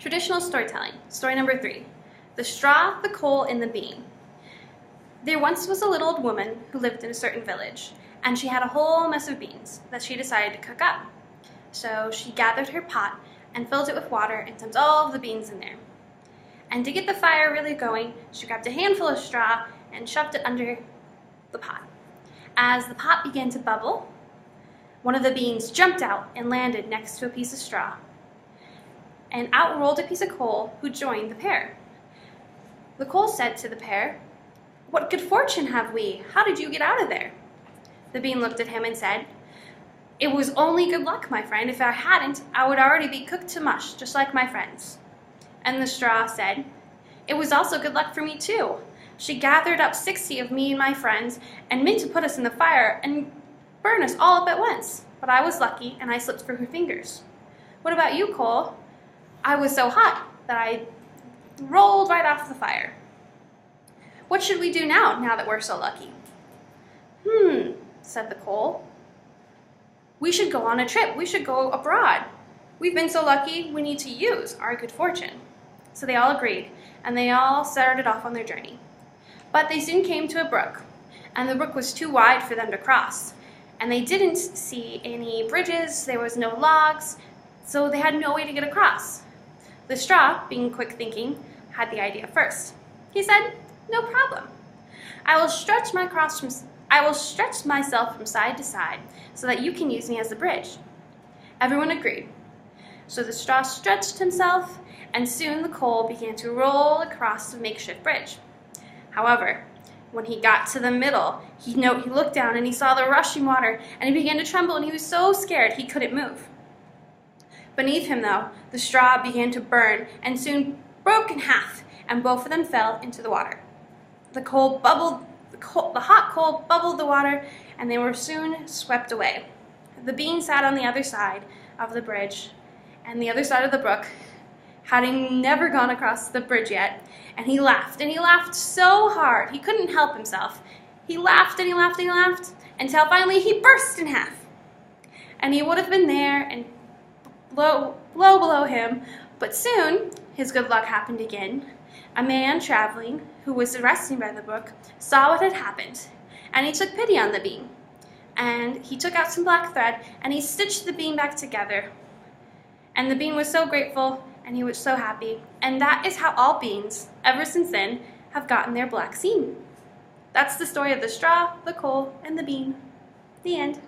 Traditional storytelling. Story number 3. The straw, the coal, and the bean. There once was a little old woman who lived in a certain village, and she had a whole mess of beans that she decided to cook up. So she gathered her pot and filled it with water and dumped all of the beans in there. And to get the fire really going, she grabbed a handful of straw and shoved it under the pot. As the pot began to bubble, one of the beans jumped out and landed next to a piece of straw. And out rolled a piece of coal, who joined the pair. The coal said to the pair, "What good fortune have we? How did you get out of there?" The bean looked at him and said, "It was only good luck, my friend. If I hadn't, I would already be cooked to mush, just like my friends." And the straw said, "It was also good luck for me too. She gathered up 60 of me and my friends and meant to put us in the fire and burn us all up at once. But I was lucky and I slipped through her fingers. What about you, coal?" "I was so hot that I rolled right off the fire." "What should we do now that we're so lucky?" Said the coal. "We should go on a trip. We should go abroad. We've been so lucky, we need to use our good fortune." So they all agreed, and they all started off on their journey. But they soon came to a brook, and the brook was too wide for them to cross, and they didn't see any bridges, there was no logs, so they had no way to get across. The straw, being quick thinking, had the idea first. He said, "No problem. I will stretch myself from side to side so that you can use me as a bridge." Everyone agreed. So the straw stretched himself, and soon the coal began to roll across the makeshift bridge. However, when he got to the middle, he looked down and he saw the rushing water, and he began to tremble, and he was so scared he couldn't move. Beneath him, though, the straw began to burn and soon broke in half, and both of them fell into the water. The hot coal bubbled the water, and they were soon swept away. The bean sat on the other side of the bridge, and the other side of the brook, having never gone across the bridge yet, and he laughed so hard he couldn't help himself. He laughed and he laughed and he laughed, until finally he burst in half. And he would have been there and below him, but soon his good luck happened again. A man traveling, who was resting by the brook, saw what had happened, and he took pity on the bean. And he took out some black thread, and he stitched the bean back together. And the bean was so grateful, and he was so happy. And that is how all beans, ever since then, have gotten their black seam. That's the story of the straw, the coal, and the bean. The end.